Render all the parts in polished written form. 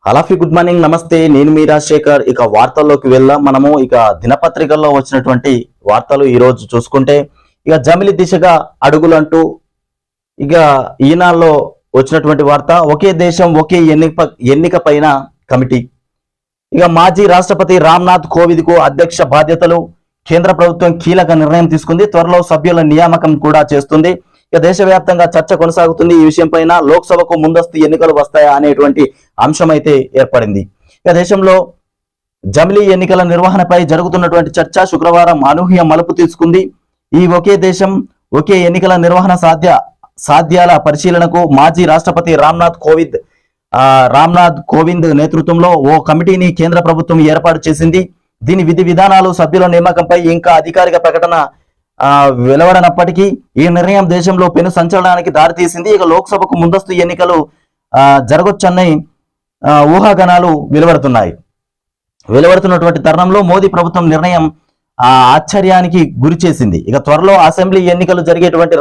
హలాఫీ good morning, నమస్తే. నేను మీ రాజశేఖర్. ఇక వార్తల్లోకి వెళ్దాం. మనము ఇక దినపత్రికల్లో వచ్చినటువంటి వార్తలు ఈ రోజు చూసుకుంటే ఇక జమిలి దిశగా అడుగులంటూ ఇక ఈనాల్లో వచ్చినటువంటి వార్త, ఒకే దేశం ఒకే ఎన్నిక పైన కమిటీ. ఇక మాజీ రాష్ట్రపతి రామ్నాథ్ కోవింద్ కు అధ్యక్ష బాధ్యతలు. కేంద్ర ప్రభుత్వం కీలక నిర్ణయం తీసుకుంది. త్వరలో సభ్యుల నియామకం కూడా చేస్తుంది. ఇక దేశవ్యాప్తంగా చర్చ కొనసాగుతుంది. ఈ విషయం పైన లోక్సభకు ముందస్తు ఎన్నికలు వస్తాయా అనేటువంటి అంశం అయితే ఏర్పడింది. ఇక దేశంలో జమిలీ ఎన్నికల నిర్వహణపై జరుగుతున్నటువంటి చర్చ శుక్రవారం అనూహ్య మలుపు తీసుకుంది. ఈ ఒకే దేశం ఒకే ఎన్నికల నిర్వహణ సాధ్యాల పరిశీలనకు మాజీ రాష్ట్రపతి రామ్నాథ్ కోవింద్ నేతృత్వంలో ఓ కమిటీని కేంద్ర ప్రభుత్వం ఏర్పాటు చేసింది. దీని విధి విధానాలు, సభ్యుల నియామకంపై ఇంకా అధికారిక ప్రకటన వెలువడనప్పటికీ ఈ నిర్ణయం దేశంలో పెను సంచలనానికి దారితీసింది. ఇక లోక్సభకు ముందస్తు ఎన్నికలు జరగొచ్చని ఊహాగానాలు వెలువడుతున్నటువంటి తరుణంలో మోదీ ప్రభుత్వం నిర్ణయం ఆశ్చర్యానికి గురి చేసింది. ఇక త్వరలో అసెంబ్లీ ఎన్నికలు జరిగేటువంటి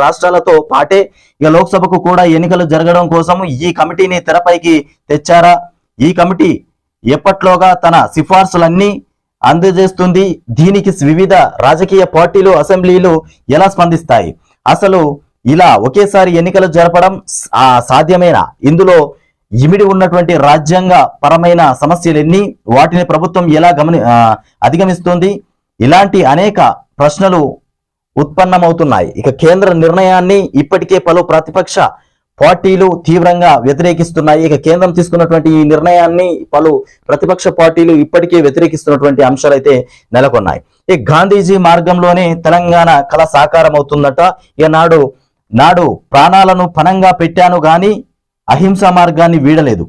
రాష్ట్రాలతో పాటే ఇక లోక్సభకు కూడా ఎన్నికలు జరగడం కోసం ఈ కమిటీని తెరపైకి తెచ్చారా? ఈ కమిటీ ఎప్పట్లోగా తన సిఫార్సులన్నీ అందజేస్తుంది. దీనికి వివిధ రాజకీయ పార్టీలు, అసెంబ్లీలు ఎలా స్పందిస్తాయి? అసలు ఇలా ఒకేసారి ఎన్నికలు జరపడం సాధ్యమేనా? ఇందులో ఇమిడి ఉన్నటువంటి రాజ్యాంగ పరమైన సమస్యలు ఎన్ని? వాటిని ప్రభుత్వం ఎలా అధిగమిస్తుంది? ఇలాంటి అనేక ప్రశ్నలు ఉత్పన్నమవుతున్నాయి. ఇక కేంద్ర నిర్ణయాన్ని ఇప్పటికే పలు ప్రతిపక్ష పార్టీలు తీవ్రంగా వ్యతిరేకిస్తున్నాయి. ఇక కేంద్రం తీసుకున్నటువంటి ఈ నిర్ణయాన్ని పలు ప్రతిపక్ష పార్టీలు ఇప్పటికే వ్యతిరేకిస్తున్నటువంటి అంశాలు అయితే నెలకొన్నాయి. ఈ గాంధీజీ మార్గంలోనే తెలంగాణ కళ సాకారం అవుతుందట. ఇక నాడు ప్రాణాలను పణంగా పెట్టాను గాని అహింసా మార్గాన్ని వీడలేదు.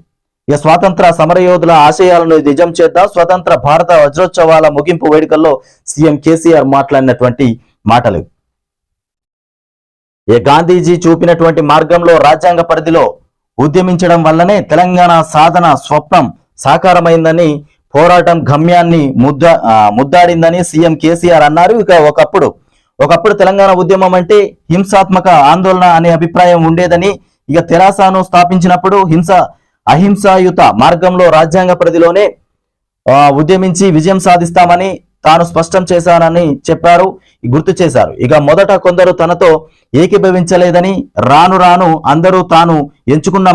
ఇక స్వాతంత్ర సమరయోధుల ఆశయాలను నిజం చేద్దాం. స్వతంత్ర భారత వజ్రోత్సవాల ముగింపు వేడుకల్లో సీఎం కేసీఆర్ మాట్లాడినటువంటి మాటలు. గాంధీజీ చూపినటువంటి మార్గంలో రాజ్యాంగ పరిధిలో ఉద్యమించడం వల్లనే తెలంగాణ సాధన స్వప్నం సాకారమైందని, పోరాటం గమ్యాన్ని ముద్దాడిందని సీఎం కేసీఆర్ అన్నారు. ఇక ఒకప్పుడు తెలంగాణ ఉద్యమం అంటే హింసాత్మక ఆందోళన అనే అభిప్రాయం ఉండేదని, ఇక తెరాసాను స్థాపించినప్పుడు అహింసాయుత మార్గంలో రాజ్యాంగ పరిధిలోనే ఉద్యమించి విజయం సాధిస్తామని తాను స్పష్టం చేశానని గుర్తు చేశారు. ఇక మొదట కొందరు తనతో ఏకీభవించలేదని, రాను అందరూ తాను ఎంచుకున్న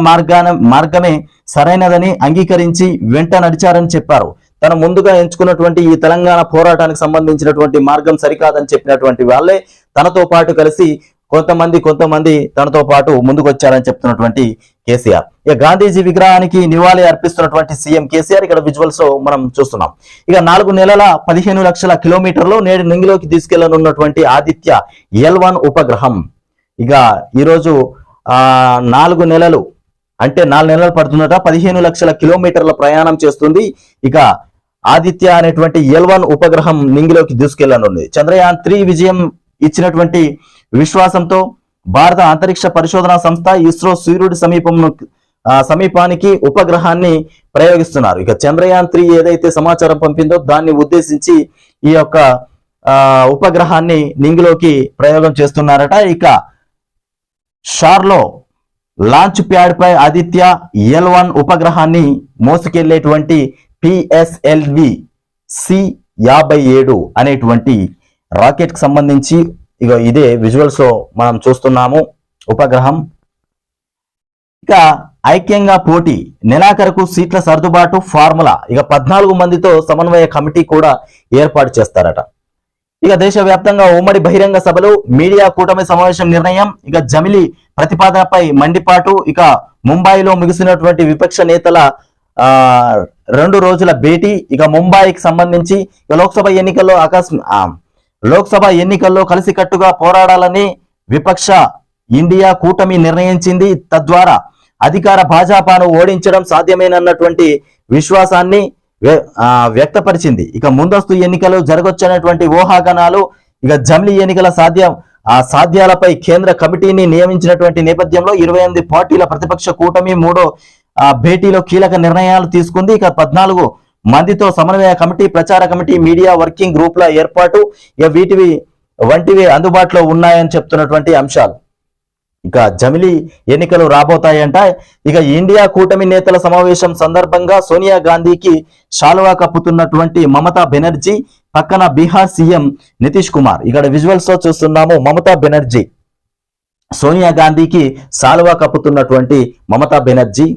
మార్గమే సరైనదని అంగీకరించి వెంట నడిచారని చెప్పారు. తను ముందుగా ఎంచుకున్నటువంటి ఈ తెలంగాణ పోరాటానికి సంబంధించినటువంటి మార్గం సరికాదని చెప్పినటువంటి వాళ్ళే తనతో పాటు కలిసి కొంతమంది తనతో పాటు ముందుకొచ్చారని చెప్తున్నటువంటి కేసీఆర్. ఇక గాంధీజీ విగ్రహానికి నివాళి అర్పిస్తున్నటువంటి సీఎం కేసీఆర్ ఇక్కడ విజువల్స్ మనం చూస్తున్నాం. ఇక 4 నెలల 15 లక్షల కిలోమీటర్లు నేడు నింగిలోకి తీసుకెళ్లనున్నటువంటి ఆదిత్య L1 ఉపగ్రహం. ఇక ఈరోజు 4 నెలలు అంటే 4 నెలలు పడుతుందట. 15 లక్షల కిలోమీటర్ల ప్రయాణం చేస్తుంది. ఇక ఆదిత్య అనేటువంటి L1 ఉపగ్రహం నింగిలోకి దూసుకెళ్లనుంది. చంద్రయాన్ 3 విజయం ఇచ్చినటువంటి విశ్వాసంతో భారత అంతరిక్ష పరిశోధన సంస్థ ఇస్రో సూర్యుడి సమీపానికి ఉపగ్రహాన్ని ప్రయోగిస్తున్నారు. ఇక చంద్రయాన్ 3 ఏదైతే సమాచారం పంపిందో దాన్ని ఉద్దేశించి ఈ యొక్క ఉపగ్రహాన్ని నింగిలోకి ప్రయోగం చేస్తున్నారట. ఇక షార్లో లాంచ్ ప్యాడ్ పై ఆదిత్య L1 ఉపగ్రహాన్ని మోసుకెళ్లేటువంటి PSLV C-57 అనేటువంటి రాకెట్ కి సంబంధించి ఇక ఇదే విజువల్స్ మనం చూస్తున్నాము. ఉపగ్రహం ఇక ఐక్యంగా పోటీ, నెలాఖరుకు సీట్ల సర్దుబాటు ఫార్ములా. ఇక 14 మందితో సమన్వయ కమిటీ కూడా ఏర్పాటు చేస్తారట. ఇక దేశవ్యాప్తంగా ఉమ్మడి బహిరంగ సభలు, మీడియా కూటమి సమావేశం నిర్ణయం. ఇక జమిలీ ప్రతిపాదనపై మండిపాటు. ఇక ముంబైలో ముగిసినటువంటి విపక్ష నేతల 2 రోజుల భేటీ. ఇక ముంబైకి సంబంధించి లోక్సభ ఎన్నికల్లో కలిసికట్టుగా పోరాడాలని విపక్ష ఇండియా కూటమి నిర్ణయించింది. తద్వారా అధికార భాజపాను ఓడించడం సాధ్యమేనన్నటువంటి విశ్వాసాన్ని వ్యక్తపరిచింది. ఇక ముందస్తు ఎన్నికలు జరగొచ్చనేటువంటి ఊహాగానాలు. ఇక జమిలీ ఎన్నికల సాధ్యాలపై కేంద్ర కమిటీని నియమించినటువంటి నేపథ్యంలో 28 పార్టీల ప్రతిపక్ష కూటమి 3వ భేటీలో కీలక నిర్ణయాలు తీసుకుంది. ఇక 14 మందితో సమన్వయ కమిటీ, ప్రచార కమిటీ, మీడియా వర్కింగ్ గ్రూప్ల ఏర్పాటు ఇక వంటివి అందుబాటులో ఉన్నాయని చెప్తున్నటువంటి అంశాలు. ఇక జమిలీ ఎన్నికలు రాబోతాయంట. ఇక ఇండియా కూటమి నేతల సమావేశం సందర్భంగా సోనియా గాంధీకి శాలువా కప్పుతున్నటువంటి మమతా బెనర్జీ, పక్కన బీహార్ సీఎం నితీష్ కుమార్. ఇక్కడ విజువల్స్ లో చూస్తున్నాము మమతా బెనర్జీ సోనియా గాంధీకి శాలువా కప్పుతున్నటువంటి మమతా బెనర్జీ.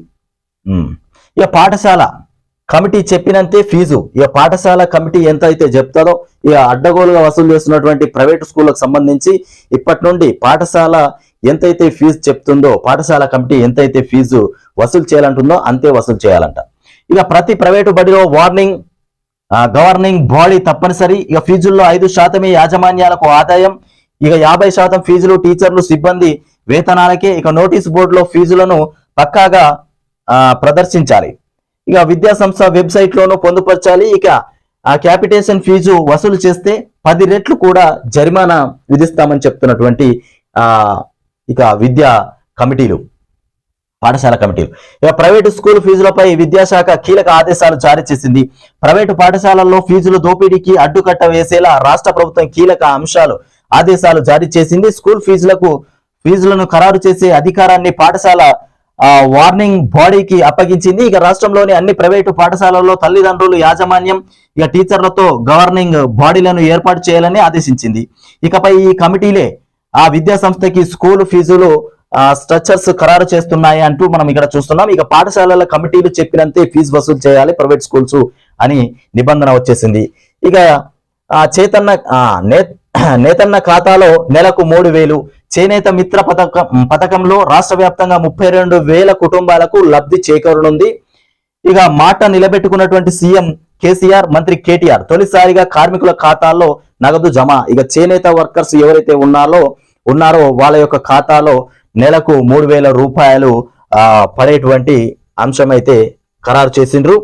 ఇక పాఠశాల కమిటీ చెప్పినంతే ఫీజు. ఇక పాఠశాల కమిటీ ఎంత అయితే చెప్తారో ఇక అడ్డగోలుగా వసూలు చేస్తున్నటువంటి ప్రైవేట్ స్కూళ్ళకు సంబంధించి ఇప్పటి నుండి పాఠశాల ఎంతైతే ఫీజు చెప్తుందో, పాఠశాల కమిటీ ఎంతైతే ఫీజు వసూలు చేయాలంటుందో అంతే వసూలు చేయాలంట. ఇక ప్రతి ప్రైవేటు బడిలో గవర్నింగ్ బాడీ తప్పనిసరి. ఇక ఫీజుల్లో 5% యాజమాన్యాలకు ఆదాయం. ఇక 50% ఫీజులు టీచర్లు సిబ్బంది వేతనాలకే. ఇక నోటీస్ బోర్డులో ఫీజులను పక్కాగా ప్రదర్శించాలి. ఇక విద్యా సంస్థ వెబ్సైట్ లోనూ పొందుపరచాలి. ఇక ఆ క్యాపిటేషన్ ఫీజు వసూలు చేస్తే 10 రెట్లు కూడా జరిమానా విధిస్తామని చెప్తున్నటువంటి ఇక విద్యా కమిటీలు, పాఠశాల కమిటీలు. ఇక ప్రైవేటు స్కూల్ ఫీజులపై విద్యాశాఖ కీలక ఆదేశాలు జారీ చేసింది. ప్రైవేటు పాఠశాలల్లో ఫీజులు దోపిడీకి అడ్డుకట్ట వేసేలా రాష్ట్ర ప్రభుత్వం కీలక ఆదేశాలు జారీ చేసింది. స్కూల్ ఫీజులను ఖరారు చేసే అధికారాన్ని పాఠశాల వార్నింగ్ బాడీకి అప్పగించింది. ఇక రాష్ట్రంలోని అన్ని ప్రైవేటు పాఠశాలల్లో తల్లిదండ్రులు, యాజమాన్యం, ఇక టీచర్లతో గవర్నింగ్ బాడీలను ఏర్పాటు చేయాలని ఆదేశించింది. ఇకపై ఈ కమిటీలే ఆ విద్యా సంస్థకి స్కూల్ ఫీజులు స్ట్రక్చర్స్ ఖరారు చేస్తున్నాయి అంటూ మనం ఇక్కడ చూస్తున్నాం. ఇక పాఠశాలల కమిటీలు చెప్పినంతే ఫీజు వసూలు చేయాలి ప్రైవేట్ స్కూల్స్ అని నిబంధన వచ్చేసింది. ఇక నేతన్న ఖాతాలో నెలకు 3,000. చేనేత మిత్ర పథకంలో రాష్ట్ర వ్యాప్తంగా 32,000 కుటుంబాలకు లబ్ధి చేకూరనుంది. ఇక మాట నిలబెట్టుకున్నటువంటి సీఎం కేసీఆర్, మంత్రి కేటీఆర్ తొలిసారిగా కార్మికుల ఖాతాల్లో నగదు జమ. ఇక చేనేత వర్కర్స్ ఎవరైతే ఉన్నారో వాళ్ళ యొక్క ఖాతాలో నెలకు 3,000 రూపాయలు పడేటువంటి అంశం అయితే ఖరారు చేసిండ్రు.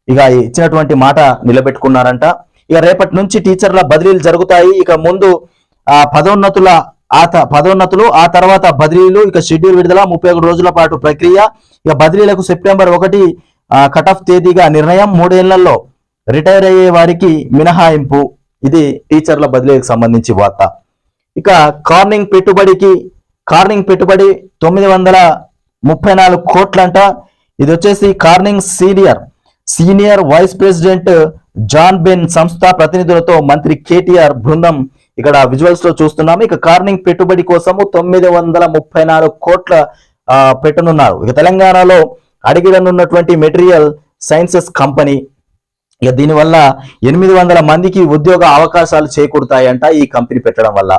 ఇక ఇచ్చినటువంటి మాట నిలబెట్టుకున్నారంట. ఇక రేపటి నుంచి టీచర్ల బదిలీలు జరుగుతాయి. ఇక ముందు పదోన్నతులు, ఆ తర్వాత బదిలీలు. ఇక షెడ్యూల్ విడుదల, 31 రోజుల పాటు ప్రక్రియ. ఇక బదిలీలకు సెప్టెంబర్ 1 కట్ ఆఫ్ తేదీగా నిర్ణయం. 3 ఏళ్లలో రిటైర్ అయ్యే వారికి మినహాయింపు. ఇది టీచర్ల బదిలీకి సంబంధించి వార్త. ఇక కార్నింగ్ పెట్టుబడి 934 కోట్లంట. ఇది వచ్చేసి Corning senior vice president John Ben సంస్థ ప్రతినిధులతో మంత్రి కేటీఆర్ బృందం ఇక్కడ విజువల్స్ లో చూస్తున్నాము. ఇక కార్నింగ్ పెట్టుబడి కోసము 934 కోట్ల పెట్టనున్నారు. ఇక తెలంగాణలో అడిగిడనున్నటువంటి మెటీరియల్ సైన్సెస్ కంపెనీ. ఇక దీనివల్ల 800 మందికి ఉద్యోగ అవకాశాలు చేకూరుతాయంట ఈ కంపెనీ పెట్టడం వల్ల.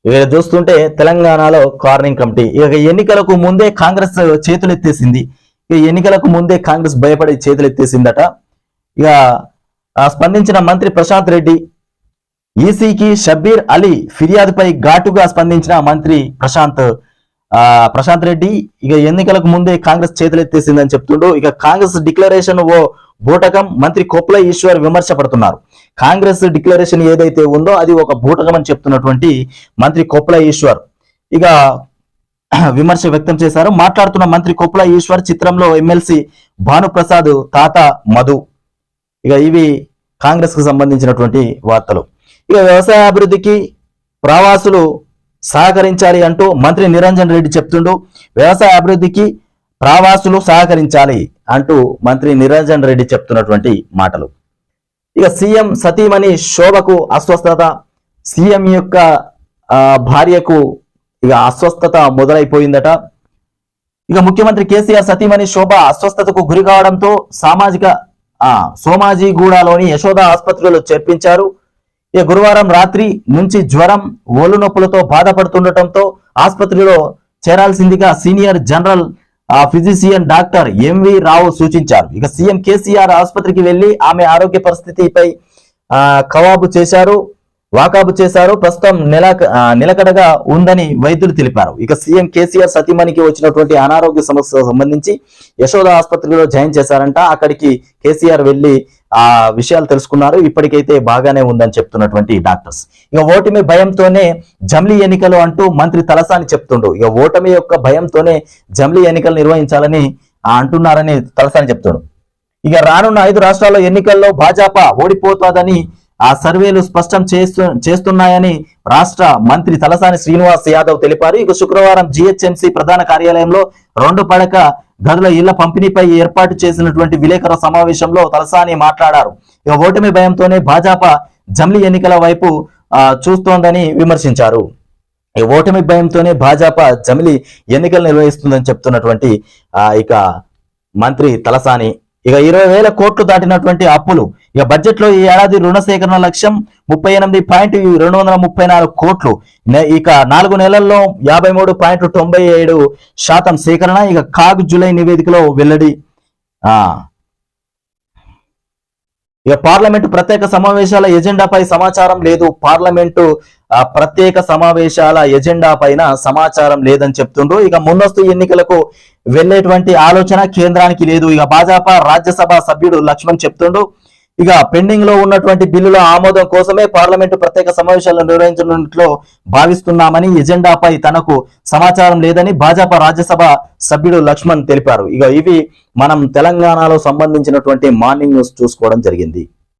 ఇక చూస్తుంటే తెలంగాణలో కార్నింగ్ కమిటీ. ఇక ఎన్నికలకు ముందే కాంగ్రెస్ చేతులెత్తేసింది. ఇక ఎన్నికలకు ముందే కాంగ్రెస్ భయపడి చేతులెత్తేసిందట. ఇక స్పందించిన మంత్రి ప్రశాంత్ రెడ్డి, ఈసీకి షబ్బీర్ అలీ ఫిర్యాదుపై ఘాటుగా స్పందించిన మంత్రి ప్రశాంత్ రెడ్డి ఇక ఎన్నికలకు ముందే కాంగ్రెస్ చేతులెత్తేసిందని చెప్తుండో. ఇక కాంగ్రెస్ డిక్లరేషన్ ఓ బూటకం, మంత్రి కొప్పుల ఈశ్వర్ విమర్శ పడుతున్నారు. కాంగ్రెస్ డిక్లరేషన్ ఏదైతే ఉందో అది ఒక బూటకం అని చెప్తున్నటువంటి మంత్రి కొప్పుల ఈశ్వర్ ఇక విమర్శ వ్యక్తం చేశారు. మాట్లాడుతున్న మంత్రి కొప్పుల ఈశ్వర్, చిత్రంలో ఎమ్మెల్సీ భానుప్రసాద్ తాత మధు. ఇక ఇవి కాంగ్రెస్ కు సంబంధించినటువంటి వార్తలు. ఇక వ్యవసాయ అభివృద్ధికి ప్రవాసులు సహకరించాలి అంటూ మంత్రి నిరంజన్ రెడ్డి చెప్తుండు. వ్యవసాయ అభివృద్ధికి ప్రవాసులు సహకరించాలి అంటూ మంత్రి నిరంజన్ రెడ్డి చెప్తున్నటువంటి మాటలు. ఇక సీఎం సతీమణి శోభకు అస్వస్థత. సీఎం యొక్క భార్యకు ఇక అస్వస్థత మొదలైపోయిందట. ఇక ముఖ్యమంత్రి కేసీఆర్ సతీమణి శోభ అస్వస్థతకు గురి కావడంతో సోమాజిగూడలోని యశోద ఆసుపత్రిలో చేర్పించారు. ఇక గురువారం రాత్రి నుంచి జ్వరం, ఒళ్ళు నొప్పులతో బాధపడుతుండటంతో ఆసుపత్రిలో చేరాల్సిందిగా senior general physician doctor M V Rao సూచించారు. ఇక సీఎం కేసీఆర్ ఆసుపత్రికి వెళ్లి ఆమె ఆరోగ్య పరిస్థితిపై వాకాబు చేశారు. ప్రస్తుతం నిలకడగా ఉందని వైద్యులు తెలిపారు. ఇక సీఎం కేసీఆర్ సతీమణికి వచ్చినటువంటి అనారోగ్య సమస్యకు సంబంధించి యశోద ఆసుపత్రిలో జాయిన్ చేశారంట. అక్కడికి కేసీఆర్ వెళ్లి ఆ విషయాలు తెలుసుకున్నారు. ఇప్పటికైతే బాగానే ఉందని చెప్తున్నటువంటి డాక్టర్స్. ఇక ఓటమి భయంతోనే జమ్లీ ఎన్నికలు అంటూ మంత్రి తలసాని చెప్తుండు. ఇక ఓటమి యొక్క భయంతోనే జమ్లీ ఎన్నికలు నిర్వహించాలని అంటున్నారని తలసాని చెప్తుండు. ఇక రానున్న 5 రాష్ట్రాల్లో ఎన్నికల్లో భాజపా ఓడిపోతుందని ఆ సర్వేలు స్పష్టం చేస్తున్నాయని రాష్ట్ర మంత్రి తలసాని శ్రీనివాస్ యాదవ్ తెలిపారు. ఇక శుక్రవారం జిహెచ్ఎంసీ ప్రధాన కార్యాలయంలో 2 పడక గదుల ఇళ్ల పంపిణీపై ఏర్పాటు చేసినటువంటి విలేకరుల సమావేశంలో తలసాని మాట్లాడారు. ఇక ఓటమి భయంతోనే భాజపా జమిలీ ఎన్నికల వైపు చూస్తోందని విమర్శించారు. ఈ ఓటమి భయంతోనే భాజపా జమిలీ ఎన్నికలు నిర్వహిస్తుందని చెప్తున్నటువంటి ఇక మంత్రి తలసాని. ఇక 20,000 కోట్లు దాటినటువంటి అప్పులు. ఇక బడ్జెట్ లో ఈ ఏడాది రుణ సేకరణ లక్ష్యం 38.234 కోట్లు. ఇక 4 నెలల్లో 53.97% సేకరణ. ఇక కాగ్ జూలై నివేదికలో వెల్లడి. ఇక పార్లమెంటు ప్రత్యేక సమావేశాల ఎజెండాపై సమాచారం లేదు. పార్లమెంటు ప్రత్యేక సమావేశాల ఎజెండా పైన సమాచారం లేదని చెప్తుండ్రు. ఇక ముందస్తు ఎన్నికలకు వెళ్లేటువంటి ఆలోచన కేంద్రానికి లేదు. ఇక భాజపా రాజ్యసభ సభ్యుడు లక్ష్మణ్ చెప్తుండు. ఇక పెండింగ్ లో ఉన్నటువంటి బిల్లుల ఆమోదం కోసమే పార్లమెంటు ప్రత్యేక సమావేశాలను నిర్వహించడంలో భావిస్తున్నామని, ఎజెండాపై తనకు సమాచారం లేదని భాజపా రాజ్యసభ సభ్యుడు లక్ష్మణ్ తెలిపారు. ఇక ఇవి మనం తెలంగాణలో సంబంధించినటువంటి మార్నింగ్ న్యూస్ చూసుకోవడం జరిగింది.